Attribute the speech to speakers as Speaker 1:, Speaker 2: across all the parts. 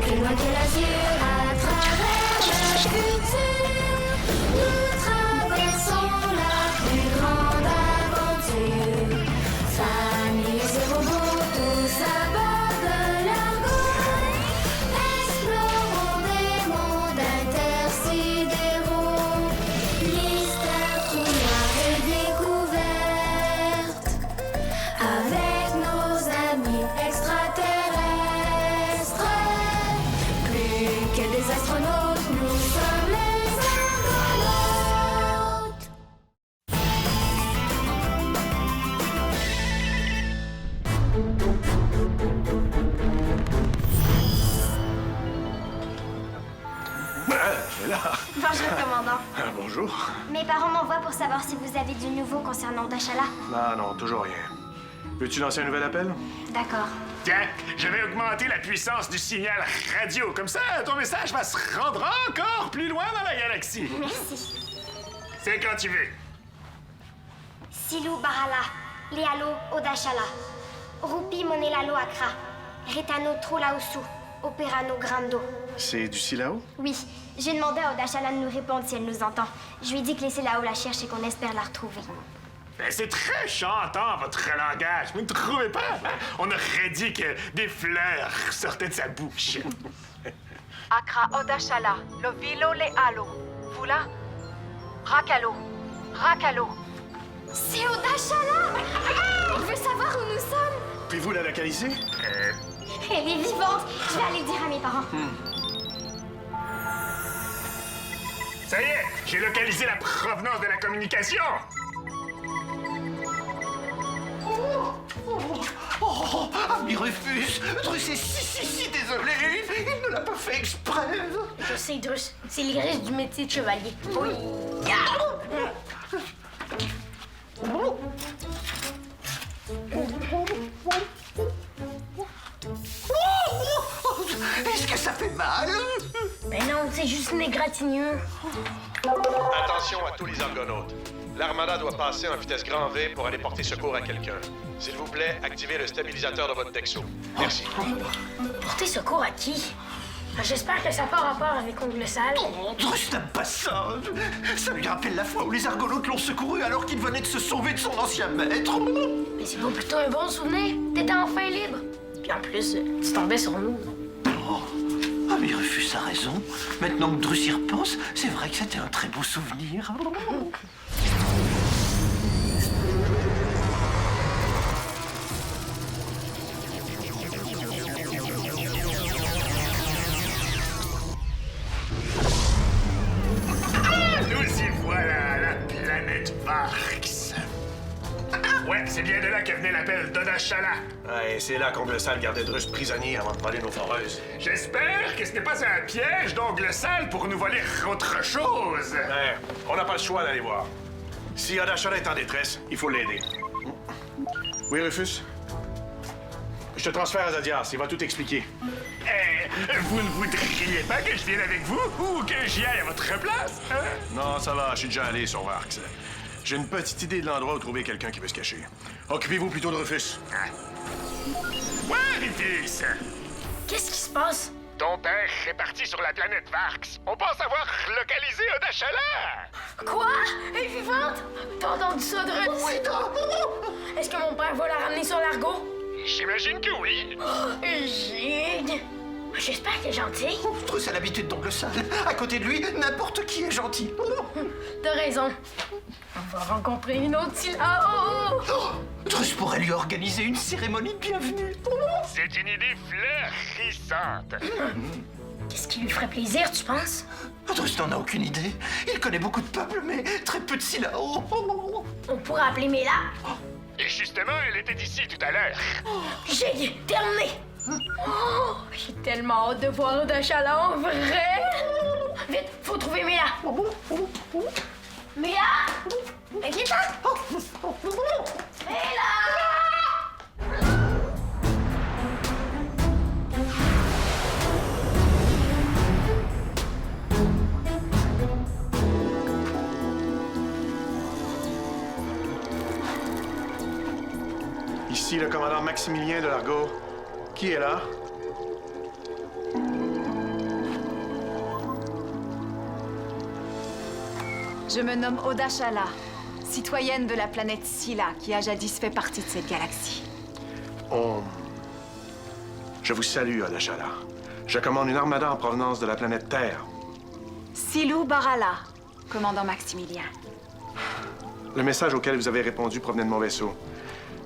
Speaker 1: plus loin que l'azur, à travers le futur, nous traversons la plus grande aventure. Familles et robots, tous à bord de l'Argo, explorons des mondes intersidéraux, mystères tout noirs et découvertes, avec nos amis extraterrestres. Plus que des astronautes, nous sommes les Argonautes.
Speaker 2: C'est là.
Speaker 3: Bonjour, commandant.
Speaker 2: Bonjour.
Speaker 3: Mes parents m'envoient pour savoir si vous avez du nouveau concernant Dashala.
Speaker 2: Non, toujours rien. Veux-tu lancer un nouvel appel?
Speaker 3: D'accord.
Speaker 4: Tiens, je vais augmenter la puissance du signal radio. Comme ça, ton message va se rendre encore plus loin dans la galaxie.
Speaker 3: Merci.
Speaker 4: C'est quand tu veux.
Speaker 3: Silou Barala, Lealo Odashala, Rupi Monelalo Akra, Retano Trolausu, Operano Grando.
Speaker 2: C'est du Silao?
Speaker 3: Oui, j'ai demandé à Odashala de nous répondre si elle nous entend. Je lui ai dit que les Silao la cherchent et qu'on espère la retrouver.
Speaker 4: Ben, c'est très chantant, votre langage. Vous ne trouvez pas? On aurait dit que des fleurs sortaient de sa bouche.
Speaker 5: Akra Odashala, Lovilo Lealo. Vula? Rakalo. Rakalo.
Speaker 3: C'est Odashala! Elle veut savoir où nous sommes!
Speaker 2: Pouvez-vous la localiser?
Speaker 3: Elle est vivante! Je vais aller dire à mes parents.
Speaker 4: Ça y est, j'ai localisé la provenance de la communication.
Speaker 6: Oh, ami Rufus, Drus est si désolé. Il ne l'a pas fait exprès.
Speaker 7: Je sais, Drus. C'est l'iris du métier de chevalier. Oui.
Speaker 6: Est-ce que ça fait mal?
Speaker 7: Ben non, c'est juste une égratignure.
Speaker 8: Attention à tous les Argonautes. L'armada doit passer en vitesse grand V pour aller porter secours à quelqu'un. S'il vous plaît, activez le stabilisateur de votre Dexo. Merci.
Speaker 7: Porter secours à qui? J'espère que ça n'a pas rapport avec Ongle Sale.
Speaker 6: Oh, Drus n'aime pas ça. Ça lui rappelle la fois où les Argonautes l'ont secouru alors qu'il venait de se sauver de son ancien maître.
Speaker 7: Mais c'est pas plutôt un bon souvenir. T'étais enfin libre. Puis en plus, tu tombais sur nous.
Speaker 6: Oh, ami Rufus a raison. Maintenant que Drus y repense, c'est vrai que c'était un très beau souvenir.
Speaker 4: Nous y voilà, la planète Varx. Ouais, c'est bien de là que venait l'appel d'Odashala.
Speaker 2: Ouais, c'est là qu'Ongle Sale gardait Drus prisonnier avant de voler nos foreuses.
Speaker 4: J'espère que ce n'est pas un piège d'Ongle Sale pour nous voler autre chose.
Speaker 2: Ouais, on n'a pas le choix d'aller voir. Si Odashala est en détresse, il faut l'aider. Oui, Rufus? Je te transfère à Zadias, il va tout expliquer.
Speaker 4: Vous ne voudriez pas que je vienne avec vous ou que j'y aille à votre place? Hein?
Speaker 2: Non, ça va, je suis déjà allé sur Varx. J'ai une petite idée de l'endroit où trouver quelqu'un qui veut se cacher. Occupez-vous plutôt de Rufus.
Speaker 4: Ouais, Rufus!
Speaker 7: Qu'est-ce qui se passe?
Speaker 4: Ton père est parti sur la planète Varx. On pense avoir localisé Odashala!
Speaker 7: Quoi? Elle est vivante? T'as entendu ça, Drus?
Speaker 6: Oui,
Speaker 7: Est-ce que mon père va la ramener sur l'argot?
Speaker 4: J'imagine que oui.
Speaker 7: Gide! J'espère qu'elle est gentille.
Speaker 6: Drus a l'habitude d'Ongle Sale. À côté de lui, n'importe qui est gentil.
Speaker 7: T'as raison. On va rencontrer une autre Silao.
Speaker 6: Oh, Drus pourrait lui organiser une cérémonie de bienvenue.
Speaker 4: C'est une idée florissante.
Speaker 7: Qu'est-ce qui lui ferait plaisir, tu penses?
Speaker 6: Drus n'en a aucune idée. Il connaît beaucoup de peuples, mais très peu de Silao.
Speaker 7: On pourrait appeler Mela.
Speaker 4: Et justement, elle était d'ici tout à l'heure.
Speaker 7: J'ai terminé. Oh, j'ai tellement hâte de voir Odashala en vrai. Vite, faut trouver Mela. Mela! Mais viens-t'en! Mela!
Speaker 2: Ici le commandant Maximilien de l'Argo. Qui est là?
Speaker 5: Je me nomme Oda Shala, citoyenne de la planète Scylla, qui a jadis fait partie de cette galaxie.
Speaker 2: Je vous salue, Odashala. Je commande une armada en provenance de la planète Terre.
Speaker 5: Silou Barala, commandant Maximilien.
Speaker 2: Le message auquel vous avez répondu provenait de mon vaisseau.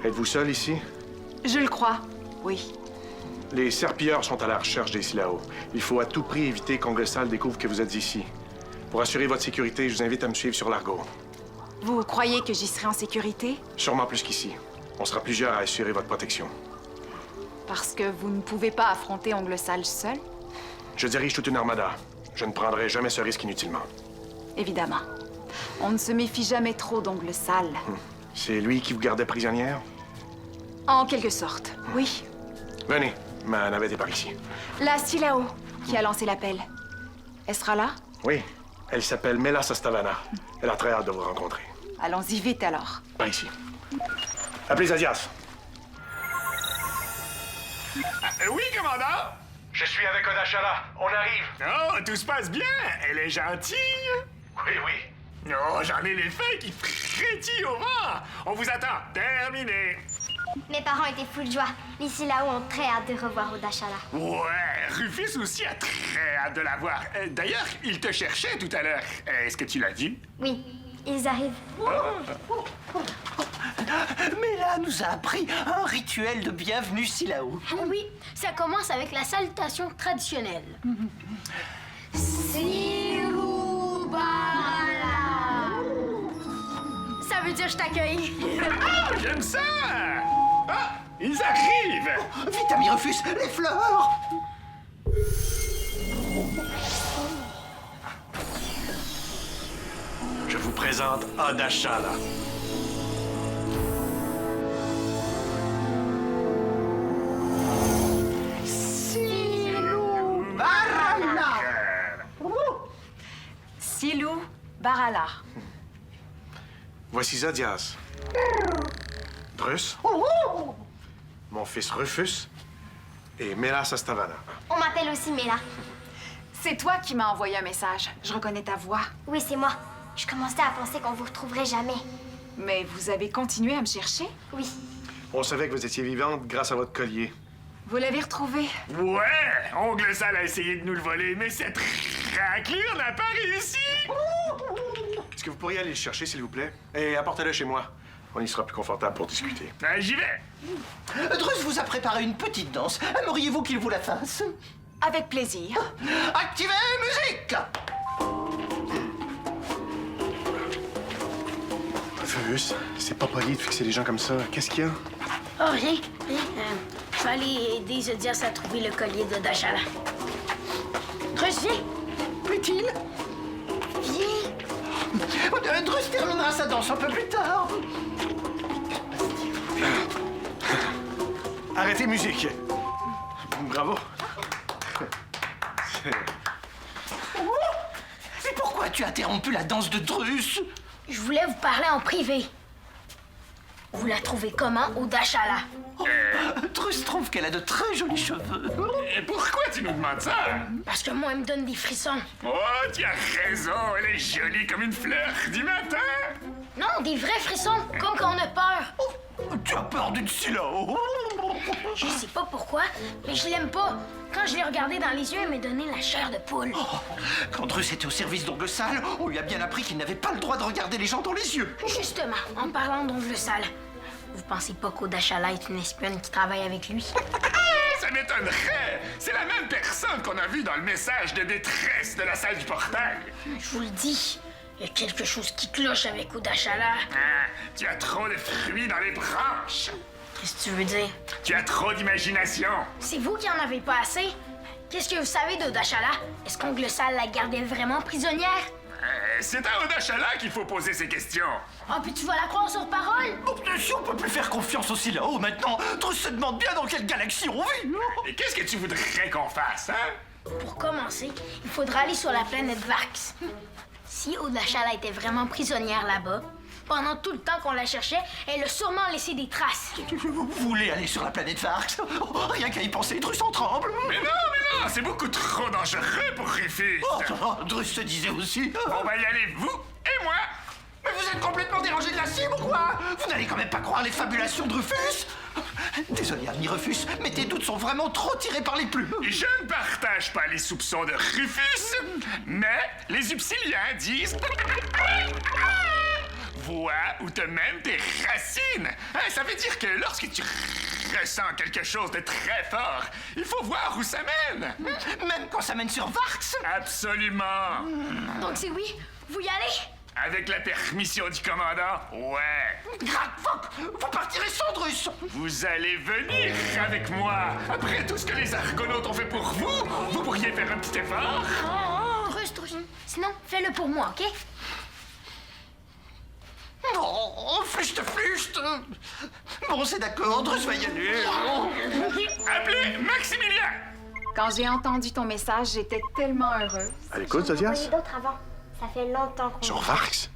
Speaker 2: Êtes-vous seul ici?
Speaker 5: Je le crois, oui.
Speaker 2: Les serpilleurs sont à la recherche des Silao. Il faut à tout prix éviter qu'Onglesal découvre que vous êtes ici. Pour assurer votre sécurité, je vous invite à me suivre sur l'Argo.
Speaker 5: Vous croyez que j'y serai en sécurité?
Speaker 2: Sûrement plus qu'ici. On sera plusieurs à assurer votre protection.
Speaker 5: Parce que vous ne pouvez pas affronter Onglesal seul?
Speaker 2: Je dirige toute une armada. Je ne prendrai jamais ce risque inutilement.
Speaker 5: Évidemment. On ne se méfie jamais trop d'Onglesal.
Speaker 2: C'est lui qui vous gardait prisonnière?
Speaker 5: En quelque sorte, oui.
Speaker 2: Venez, ma navette est par ici.
Speaker 5: La Silao, qui a lancé l'appel. Elle sera là?
Speaker 2: Oui, elle s'appelle Mela Sastavana. Elle a très hâte de vous rencontrer.
Speaker 5: Allons-y vite alors.
Speaker 2: Par ici. Appelez Zadias.
Speaker 4: Oui, commandant?
Speaker 2: Je suis avec Odashala. On arrive.
Speaker 4: Oh, tout se passe bien. Elle est gentille.
Speaker 2: Oui, oui.
Speaker 4: Oh, j'en ai les feux qui frétillent au vent. On vous attend. Terminé.
Speaker 3: Mes parents étaient fous de joie. Les Silao ont très hâte de revoir Odashala.
Speaker 4: Ouais, Rufus aussi a très hâte de la voir. D'ailleurs, il te cherchait tout à l'heure. Est-ce que tu l'as vu?
Speaker 3: Oui, ils arrivent.
Speaker 6: Mela nous a appris un rituel de bienvenue Silao.
Speaker 7: Oui, ça commence avec la salutation traditionnelle.
Speaker 3: Silou Barala.
Speaker 7: Ça veut dire je t'accueille.
Speaker 4: Ah, j'aime ça! Ah, ils arrivent!
Speaker 6: Vite, ami Rufus, les fleurs!
Speaker 2: Je vous présente Odashala.
Speaker 5: Silou Barala.
Speaker 2: Voici Zadias. Drus. Mon fils Rufus. Et Mela Sastavana.
Speaker 3: On m'appelle aussi Mela.
Speaker 5: C'est toi qui m'as envoyé un message. Je reconnais ta voix.
Speaker 3: Oui, c'est moi. Je commençais à penser qu'on vous retrouverait jamais.
Speaker 5: Mais vous avez continué à me chercher?
Speaker 3: Oui.
Speaker 2: On savait que vous étiez vivante grâce à votre collier.
Speaker 5: Vous l'avez retrouvé?
Speaker 4: Ouais! Onglesal a essayé de nous le voler, mais cette raclure n'a pas réussi!
Speaker 2: Est-ce que vous pourriez aller le chercher, s'il vous plaît? Et apportez-le chez moi. On y sera plus confortable pour discuter.
Speaker 4: J'y vais!
Speaker 6: Drus vous a préparé une petite danse. Aimeriez-vous qu'il vous la fasse?
Speaker 5: Avec plaisir.
Speaker 6: Activez musique!
Speaker 2: Rufus, c'est pas poli de fixer les gens comme ça. Qu'est-ce qu'il y a?
Speaker 7: Oh, rien. Je vais aller aider Zodias à trouver le collier de Dashala. Drus, viens.
Speaker 6: Plaît-il?
Speaker 7: Viens.
Speaker 6: Drus terminera sa danse un peu plus tard.
Speaker 2: Arrêtez musique! Bravo!
Speaker 6: Mais pourquoi tu as interrompu la danse de Drus?
Speaker 7: Je voulais vous parler en privé. Vous la trouvez comment, Odashala?
Speaker 6: Drus trouve qu'elle a de très jolis cheveux.
Speaker 4: Et pourquoi tu nous demandes ça?
Speaker 7: Parce que moi, elle me donne des frissons.
Speaker 4: Oh, tu as raison, elle est jolie comme une fleur du matin!
Speaker 7: Non, des vrais frissons, comme quand on a peur.
Speaker 6: Tu as peur d'une Silao?
Speaker 7: Je sais pas pourquoi, mais je l'aime pas. Quand je l'ai regardée dans les yeux, elle m'a donné la chair de poule.
Speaker 6: Quand Drus était au service d'Onglesal, on lui a bien appris qu'il n'avait pas le droit de regarder les gens dans les yeux.
Speaker 7: Justement, en parlant d'Onglesal, vous pensez pas qu'Odashala est une espionne qui travaille avec lui?
Speaker 4: Ça m'étonnerait! C'est la même personne qu'on a vue dans le message de détresse de la salle du portail.
Speaker 7: Je vous le dis, il y a quelque chose qui cloche avec Odashala.
Speaker 4: Ah, tu as trop de fruits dans les branches.
Speaker 7: Qu'est-ce que tu veux dire?
Speaker 4: Tu as trop d'imagination.
Speaker 7: C'est vous qui en avez pas assez? Qu'est-ce que vous savez d'Odashala? Est-ce qu'Onglesal la gardait vraiment prisonnière?
Speaker 4: C'est à Odashala qu'il faut poser ces questions.
Speaker 7: Oh, puis tu vas la croire sur parole?
Speaker 6: Si on peut plus faire confiance aux Silao maintenant, Drus se demande bien dans quelle galaxie on vit.
Speaker 4: Et qu'est-ce que tu voudrais qu'on fasse, hein?
Speaker 7: Pour commencer, il faudra aller sur la planète Varx. Si Odashala était vraiment prisonnière là-bas, pendant tout le temps qu'on la cherchait, elle a sûrement laissé des traces.
Speaker 6: Vous voulez aller sur la planète Varx? Rien qu'à y penser, Drus en tremble.
Speaker 4: Mais non, c'est beaucoup trop dangereux pour Rufus.
Speaker 6: Drus se disait aussi.
Speaker 4: On va y aller, vous Et moi?
Speaker 6: Mais vous êtes complètement dérangé de la cible ou quoi? Vous n'allez quand même pas croire les fabulations de Rufus? Désolé, ami Rufus, mais tes doutes sont vraiment trop tirés par les plumes.
Speaker 4: Je ne partage pas les soupçons de Rufus, mais les Upsiliens disent... Vois où te mènent tes racines. Hein, ça veut dire que lorsque tu ressens quelque chose de très fort, il faut voir où ça mène.
Speaker 6: Même quand ça mène sur Varx?
Speaker 4: Absolument.
Speaker 7: Donc c'est oui, vous y allez?
Speaker 4: Avec la permission du commandant, ouais.
Speaker 6: Gradfuck, vous partirez sans Drus.
Speaker 4: Vous allez venir avec moi. Après tout ce que les Argonautes ont fait pour vous, vous pourriez faire un petit effort.
Speaker 7: Trus. Sinon, fais-le pour moi, OK?
Speaker 6: Oh, fluchte. Bon, c'est d'accord, Drus va y aller.
Speaker 4: Appelez Maximilien.
Speaker 5: Quand j'ai entendu ton message, j'étais tellement heureuse.
Speaker 2: À l'écoute, Zodias?
Speaker 3: J'en ai d'autres avant. Ça fait longtemps qu'on...
Speaker 2: Sur Varx?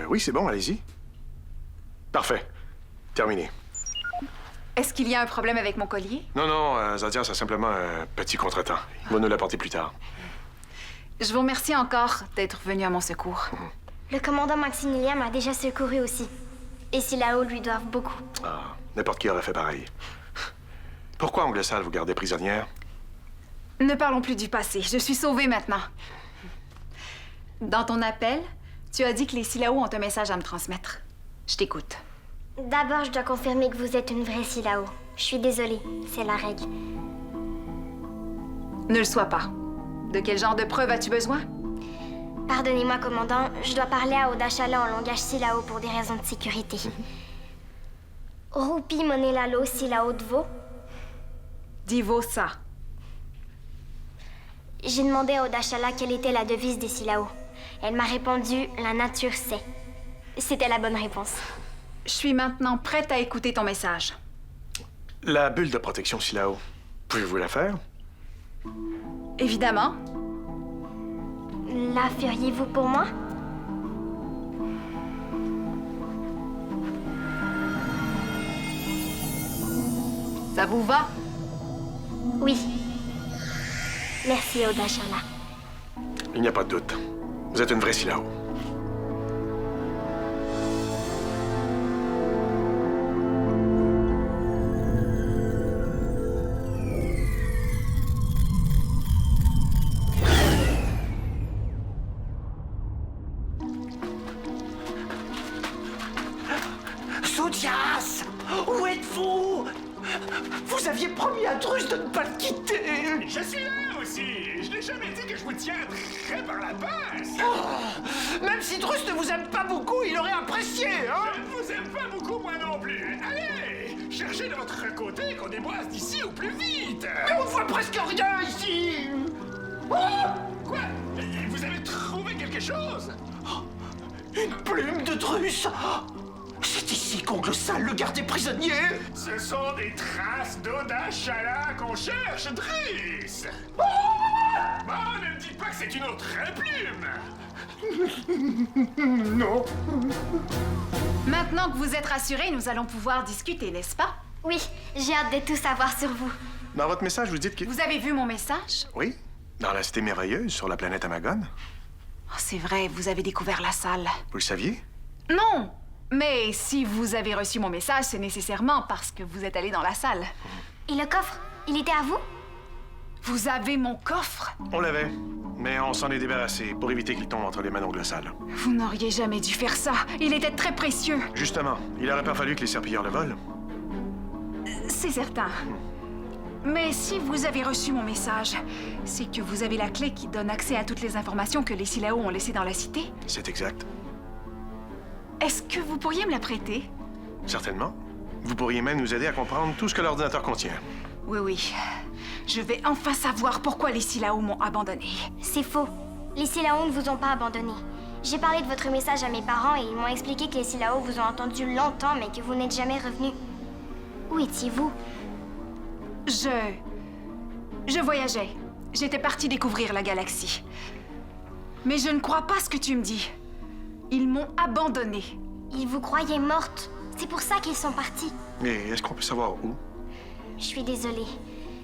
Speaker 2: Oui, c'est bon, allez-y. Parfait. Terminé.
Speaker 5: Est-ce qu'il y a un problème avec mon collier?
Speaker 2: Non, Zodias a simplement un petit contretemps. Il va nous l'apporter plus tard.
Speaker 5: Je vous remercie encore d'être venu à mon secours.
Speaker 3: Le commandant Maximilien m'a déjà secouru aussi. Et Silao lui doivent beaucoup.
Speaker 2: Ah, n'importe qui aurait fait pareil. Pourquoi, Ongle Sale, vous gardez prisonnière?
Speaker 5: Ne parlons plus du passé. Je suis sauvée maintenant. Dans ton appel, tu as dit que les Silao ont un message à me transmettre. Je t'écoute.
Speaker 3: D'abord, je dois confirmer que vous êtes une vraie Silao. Je suis désolée, c'est la règle.
Speaker 5: Ne le sois pas. De quel genre de preuve as-tu besoin?
Speaker 3: Pardonnez-moi, commandant, je dois parler à Odashala en langage Silao pour des raisons de sécurité. Rupi Monelalo Silao Dvo.
Speaker 5: Dis-vous ça.
Speaker 3: J'ai demandé à Odashala quelle était la devise des Silao. Elle m'a répondu « La nature sait ». C'était la bonne réponse.
Speaker 5: Je suis maintenant prête à écouter ton message.
Speaker 2: La bulle de protection Silao, pouvez-vous la faire?
Speaker 5: Évidemment.
Speaker 3: La feriez-vous pour moi?
Speaker 5: Ça vous va?
Speaker 3: Oui. Merci, Odashala.
Speaker 2: Il n'y a pas de doute. Vous êtes une vraie Silao.
Speaker 6: Zodias, où êtes-vous? Vous aviez promis à Drus de ne pas le quitter.
Speaker 4: Je suis là aussi. Je n'ai jamais dit que je vous tiendrais par la pince.
Speaker 6: Même si Drus ne vous aime pas beaucoup, il aurait apprécié, hein?
Speaker 4: Je ne vous aime pas beaucoup, moi non plus. Allez, cherchez de votre côté qu'on déboise d'ici au plus vite.
Speaker 6: Mais on voit presque rien ici.
Speaker 4: Quoi? Vous avez trouvé quelque chose?
Speaker 6: Une plume de Drus. C'est ici qu'Ongle Sale le gardait prisonnier.
Speaker 4: Ce sont des traces d'Odashala qu'on cherche, Driss. Bon, ne me dites pas que c'est une autre plume.
Speaker 6: Non.
Speaker 5: Maintenant que vous êtes rassurés, nous allons pouvoir discuter, n'est-ce pas?
Speaker 3: Oui, j'ai hâte de tout savoir sur vous.
Speaker 2: Dans votre message, vous dites que...
Speaker 5: Vous avez vu mon message?
Speaker 2: Oui, dans la cité merveilleuse, sur la planète Amagon.
Speaker 5: Oh, c'est vrai, vous avez découvert la salle.
Speaker 2: Vous le saviez?
Speaker 5: Non! Mais si vous avez reçu mon message, c'est nécessairement parce que vous êtes allé dans la salle.
Speaker 3: Et le coffre, il était à vous?
Speaker 5: Vous avez mon coffre?
Speaker 2: On l'avait, mais on s'en est débarrassé pour éviter qu'il tombe entre les mains d'Ongle Sale.
Speaker 5: Vous n'auriez jamais dû faire ça. Il était très précieux.
Speaker 2: Justement, il aurait pas fallu que les serpilleurs le volent.
Speaker 5: C'est certain. Mais si vous avez reçu mon message, c'est que vous avez la clé qui donne accès à toutes les informations que les Silao ont laissées dans la cité.
Speaker 2: C'est exact.
Speaker 5: Est-ce que vous pourriez me la prêter?
Speaker 2: Certainement. Vous pourriez même nous aider à comprendre tout ce que l'ordinateur contient.
Speaker 5: Oui. Je vais enfin savoir pourquoi les Silao m'ont abandonné.
Speaker 3: C'est faux. Les Silao ne vous ont pas abandonné. J'ai parlé de votre message à mes parents et ils m'ont expliqué que les Silao vous ont entendu longtemps mais que vous n'êtes jamais revenu. Où étiez-vous?
Speaker 5: Je voyageais. J'étais partie découvrir la galaxie. Mais je ne crois pas ce que tu me dis. Ils m'ont abandonnée.
Speaker 3: Ils vous croyaient morte. C'est pour ça qu'ils sont partis.
Speaker 2: Mais est-ce qu'on peut savoir où?
Speaker 3: Je suis désolée.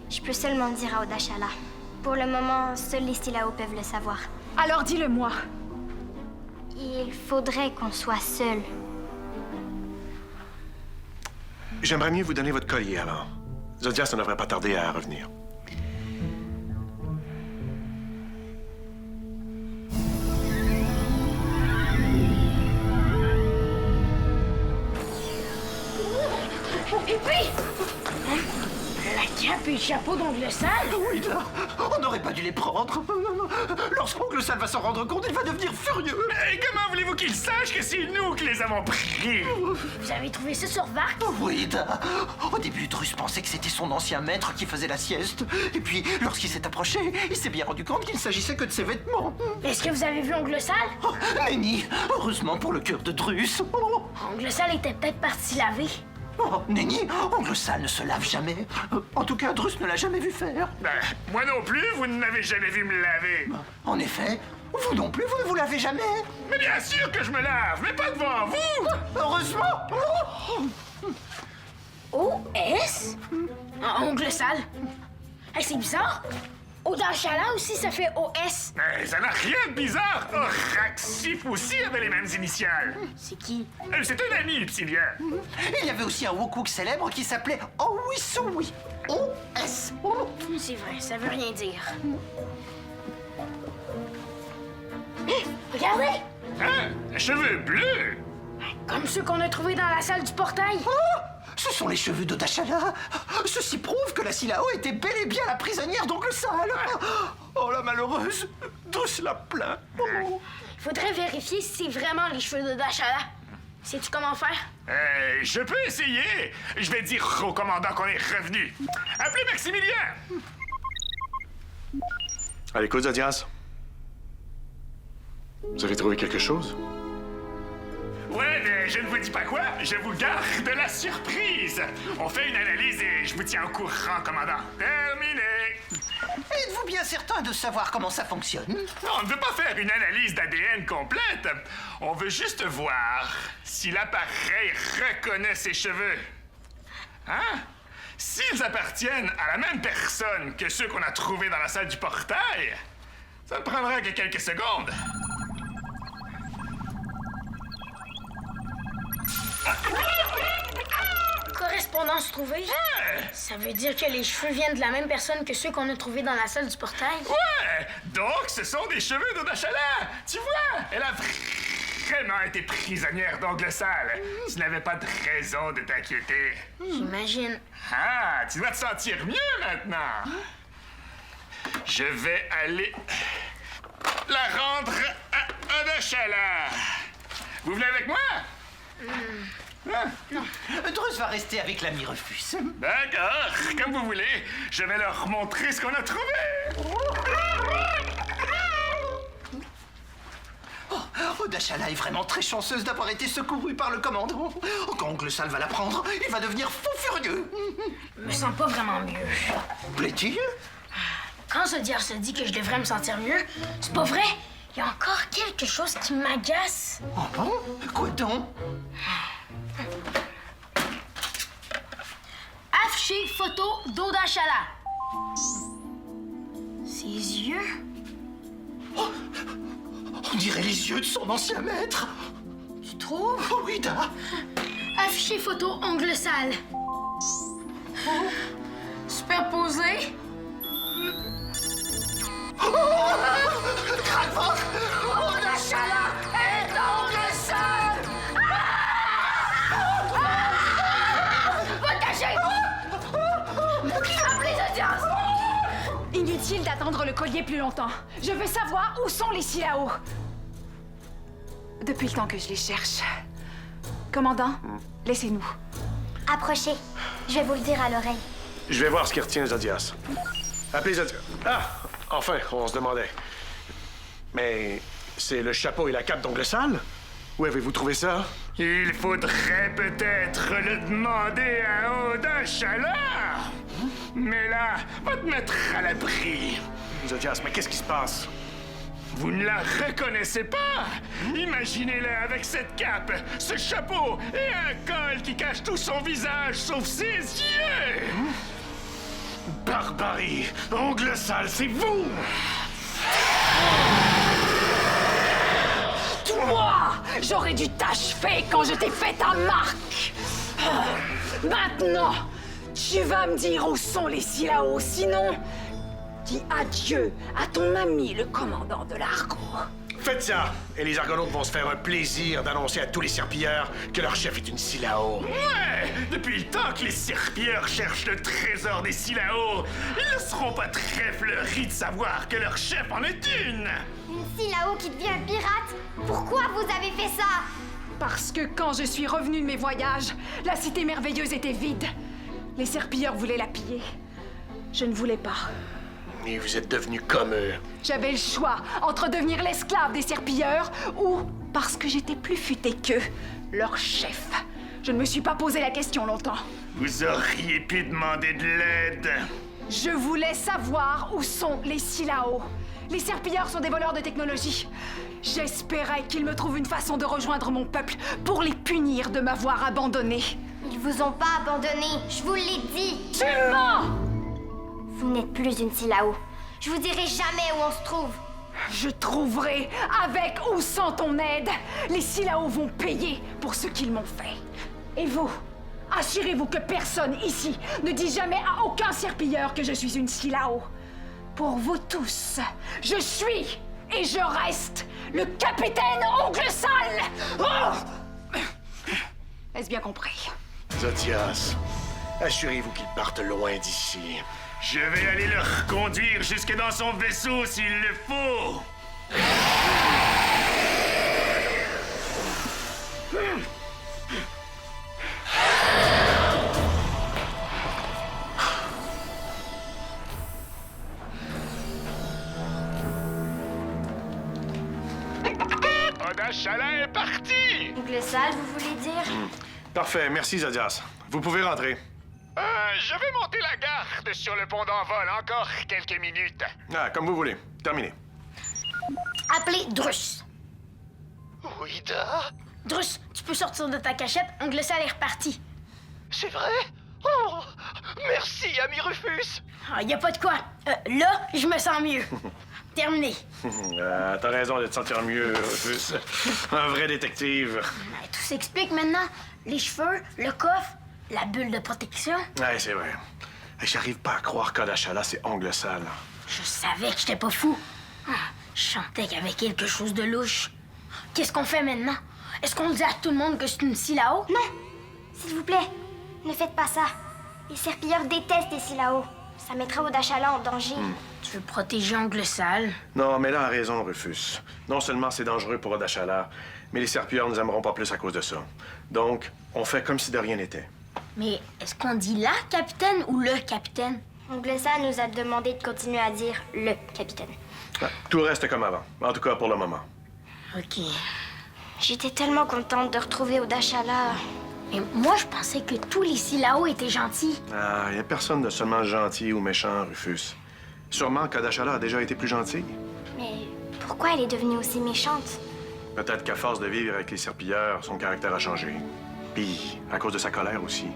Speaker 3: Je peux seulement le dire à Odashala. Pour le moment, seuls les Silao peuvent le savoir.
Speaker 5: Alors dis-le-moi.
Speaker 3: Il faudrait qu'on soit seuls.
Speaker 2: J'aimerais mieux vous donner votre collier, alors. Zodias ne devrait pas tarder à revenir.
Speaker 7: Et puis, la cape et le chapeau d'ongle sale.
Speaker 6: Oui, là, on n'aurait pas dû les prendre. Lorsqu'Ongle Sale va s'en rendre compte, il va devenir furieux.
Speaker 4: Et comment voulez-vous qu'il sache que c'est nous qui les avons pris?
Speaker 7: Vous avez trouvé ça sur Vark?
Speaker 6: Oui, là. Au début, Drus pensait que c'était son ancien maître qui faisait la sieste. Et puis, lorsqu'il s'est approché, il s'est bien rendu compte qu'il ne s'agissait que de ses vêtements.
Speaker 7: Est-ce que vous avez vu Ongle Sale?
Speaker 6: Oh, Nenni, heureusement pour le cœur de Drus. Oh,
Speaker 7: Ongle Sale était peut-être parti laver.
Speaker 6: oh, Nenni, Ongle Sale ne se lave jamais. En tout cas, Drus ne l'a jamais vu faire.
Speaker 4: Ben, moi non plus, vous n'avez jamais vu me laver.
Speaker 6: En effet, vous non plus, vous ne vous lavez jamais.
Speaker 4: Mais bien sûr que je me lave, mais pas devant vous.
Speaker 6: Heureusement.
Speaker 7: O-S? Ongle Sale. Hey, c'est bizarre. Odashala aussi, ça fait O-S.
Speaker 4: Mais ça n'a rien de bizarre. Raxif aussi avait les mêmes initiales.
Speaker 7: C'est qui?
Speaker 4: C'est un ami, Psyllia.
Speaker 6: Il y avait aussi un Wokuk célèbre qui s'appelait Owisui. O-S. Oh.
Speaker 7: C'est vrai, ça veut rien dire. Hé, regardez!
Speaker 4: Hein? Cheveux bleus?
Speaker 7: Comme ceux qu'on a trouvés dans la salle du portail.
Speaker 6: Ce sont les cheveux d'Odashala. Ceci prouve que la Silao était bel et bien la prisonnière d'Ongle Sale. Oh, la malheureuse. Drus la plaint. Oh.
Speaker 7: Il faudrait vérifier si c'est vraiment les cheveux d'Odashala. Sais-tu comment faire?
Speaker 4: Je peux essayer. Je vais dire au commandant qu'on est revenu. Appelez Maximilien.
Speaker 2: À l'écoute, Zodias. Vous avez trouvé quelque chose?
Speaker 4: Ouais, mais je ne vous dis pas quoi. Je vous garde de la surprise. On fait une analyse et je vous tiens au courant, commandant. Terminé.
Speaker 6: Êtes-vous bien certain de savoir comment ça fonctionne?
Speaker 4: Non, on ne veut pas faire une analyse d'ADN complète. On veut juste voir si l'appareil reconnaît ses cheveux. Hein? S'ils appartiennent à la même personne que ceux qu'on a trouvés dans la salle du portail, ça ne prendra que quelques secondes.
Speaker 7: Correspondance trouvée?
Speaker 4: Ouais!
Speaker 7: Ça veut dire que les cheveux viennent de la même personne que ceux qu'on a trouvés dans la salle du portail?
Speaker 4: Ouais! Donc, ce sont des cheveux d'Odashala! Tu vois, elle a vraiment été prisonnière d'Ongle Sale. Tu n'avais pas de raison de t'inquiéter.
Speaker 7: J'imagine.
Speaker 4: Ah, tu dois te sentir mieux maintenant. Je vais aller la rendre à Odashala. Vous venez avec moi?
Speaker 6: Drus va rester avec l'ami Rufus.
Speaker 4: D'accord, comme vous voulez. Je vais leur montrer ce qu'on a trouvé.
Speaker 6: Odashala est vraiment très chanceuse d'avoir été secourue par le commandant. Quand Ongle Sale va l'apprendre, il va devenir fou furieux.
Speaker 7: Je me sens pas vraiment mieux.
Speaker 6: Plaît-il?
Speaker 7: Quand Zodiar se dit que je devrais me sentir mieux, c'est pas vrai. Il y a encore quelque chose qui m'agace.
Speaker 6: Oh bon? Quoi donc?
Speaker 7: Afficher photo d'Odashala. Ses yeux?
Speaker 6: On dirait les yeux de son ancien maître.
Speaker 7: Tu trouves?
Speaker 6: Oh oui, da.
Speaker 7: Afficher photo Ongle Sale. Superposé.
Speaker 6: Odashala est Ongle Sale.
Speaker 7: Va te cacher! Appelez Zodias!
Speaker 5: Inutile d'attendre le collier plus longtemps. Je veux savoir où sont les Silao. Depuis le temps que je les cherche. Commandant, laissez-nous.
Speaker 3: Approchez. Je vais vous le dire à l'oreille.
Speaker 2: Je vais voir ce qui retient Zodias. Appelez Zodias. Ah! Enfin, on se demandait. Mais c'est le chapeau et la cape d'Ongle Sale? Où avez-vous trouvé ça?
Speaker 4: Il faudrait peut-être le demander à Odashala. Mais là, va te mettre à l'abri.
Speaker 2: Zodias, mais qu'est-ce qui se passe?
Speaker 4: Vous ne la reconnaissez pas? Imaginez-la avec cette cape, ce chapeau et un col qui cache tout son visage sauf ses yeux!
Speaker 2: Barbarie! Ongle Sale, c'est vous!
Speaker 7: Toi!
Speaker 5: J'aurais dû t'achever quand je t'ai fait ta marque. Maintenant, tu vas me dire où sont les Silao, sinon, dis adieu à ton ami le commandant de l'Argo.
Speaker 2: Faites ça, et les Argonautes vont se faire un plaisir d'annoncer à tous les serpilleurs que leur chef est une Silao.
Speaker 4: Ouais! Depuis le temps que les serpilleurs cherchent le trésor des Silao, ils ne seront pas très fleuris de savoir que leur chef en est une!
Speaker 3: Une Silao qui devient un pirate? Pourquoi vous avez fait ça?
Speaker 5: Parce que quand je suis revenue de mes voyages, la cité merveilleuse était vide. Les serpilleurs voulaient la piller. Je ne voulais pas.
Speaker 2: Et vous êtes devenus comme eux.
Speaker 5: J'avais le choix entre devenir l'esclave des serpilleurs ou, parce que j'étais plus futée qu'eux, leur chef. Je ne me suis pas posé la question longtemps.
Speaker 4: Vous auriez pu demander de l'aide.
Speaker 5: Je voulais savoir où sont les Silao. Les serpilleurs sont des voleurs de technologie. J'espérais qu'ils me trouvent une façon de rejoindre mon peuple pour les punir de m'avoir abandonné.
Speaker 3: Ils vous ont pas abandonné, je vous l'ai dit.
Speaker 5: Tu mens!
Speaker 3: Vous n'êtes plus une Silao. Je vous dirai jamais où on se trouve.
Speaker 5: Je trouverai, avec ou sans ton aide. Les Silao vont payer pour ce qu'ils m'ont fait. Et vous, assurez-vous que personne ici ne dit jamais à aucun serpilleur que je suis une Silao. Pour vous tous, je suis et je reste le capitaine Ongle Sale. Oh! Est-ce bien compris?
Speaker 2: Zodias, assurez-vous qu'ils partent loin d'ici.
Speaker 4: Je vais aller le reconduire jusque dans son vaisseau s'il le faut. Odachala est parti!
Speaker 3: Ongle Sale, vous voulez dire?
Speaker 2: Parfait, merci Zodias. Vous pouvez rentrer.
Speaker 4: Je vais monter la garde sur le pont d'envol encore quelques minutes.
Speaker 2: Ah, comme vous voulez. Terminé.
Speaker 7: Appelez Drus.
Speaker 6: Ouida?
Speaker 7: Drus, tu peux sortir de ta cachette, Ongle Sale est reparti.
Speaker 6: C'est vrai? Oh! Merci, ami Rufus!
Speaker 7: Ah, y a pas de quoi. Là, je me sens mieux. Terminé.
Speaker 2: T'as raison de te sentir mieux, Rufus. Un vrai détective.
Speaker 7: Tout s'explique maintenant. Les cheveux, le coffre, la bulle de protection.
Speaker 2: Ouais, c'est vrai. J'arrive pas à croire qu'Odachala, c'est Ongle Sale.
Speaker 7: Je savais que j'étais pas fou. Je sentais qu'il y avait quelque chose de louche. Qu'est-ce qu'on fait maintenant? Est-ce qu'on dit à tout le monde que c'est une Silao?
Speaker 3: Non! S'il vous plaît, ne faites pas ça. Les serpilleurs détestent les Silao. Ça mettrait Odachala en danger.
Speaker 7: Tu veux protéger Ongle Sale?
Speaker 2: Non, mais là, a raison, Rufus. Non seulement c'est dangereux pour Odachala, mais les serpilleurs nous aimeront pas plus à cause de ça. Donc, on fait comme si de rien n'était.
Speaker 7: Mais est-ce qu'on dit la capitaine ou le capitaine?
Speaker 3: Ongle Sale nous a demandé de continuer à dire le capitaine.
Speaker 2: Ah, tout reste comme avant. En tout cas, pour le moment.
Speaker 7: OK.
Speaker 3: J'étais tellement contente de retrouver Odachala.
Speaker 7: Mais moi, je pensais que tous les Silao étaient gentils.
Speaker 2: Ah, y a personne de seulement gentil ou méchant, Rufus. Sûrement qu'Odachala a déjà été plus gentille.
Speaker 3: Mais pourquoi elle est devenue aussi méchante?
Speaker 2: Peut-être qu'à force de vivre avec les serpilleurs, son caractère a changé. Puis, à cause de sa colère aussi.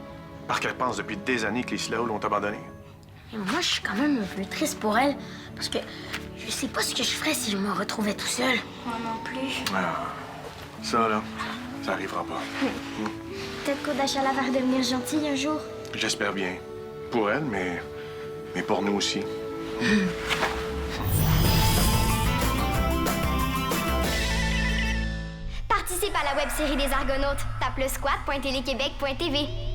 Speaker 2: Parce qu'elle pense depuis des années que les Silao l'ont abandonnée.
Speaker 7: Et moi, je suis quand même un peu triste pour elle. Parce que je sais pas ce que je ferais si je me retrouvais tout seul.
Speaker 3: Moi non plus.
Speaker 2: Ah, ça, là, ça arrivera pas.
Speaker 3: Peut-être qu'Odachala va redevenir gentille un jour.
Speaker 2: J'espère bien. Pour elle, mais pour nous aussi.
Speaker 3: Participe à la web-série des Argonautes. Tape le squat.téléquébec.tv.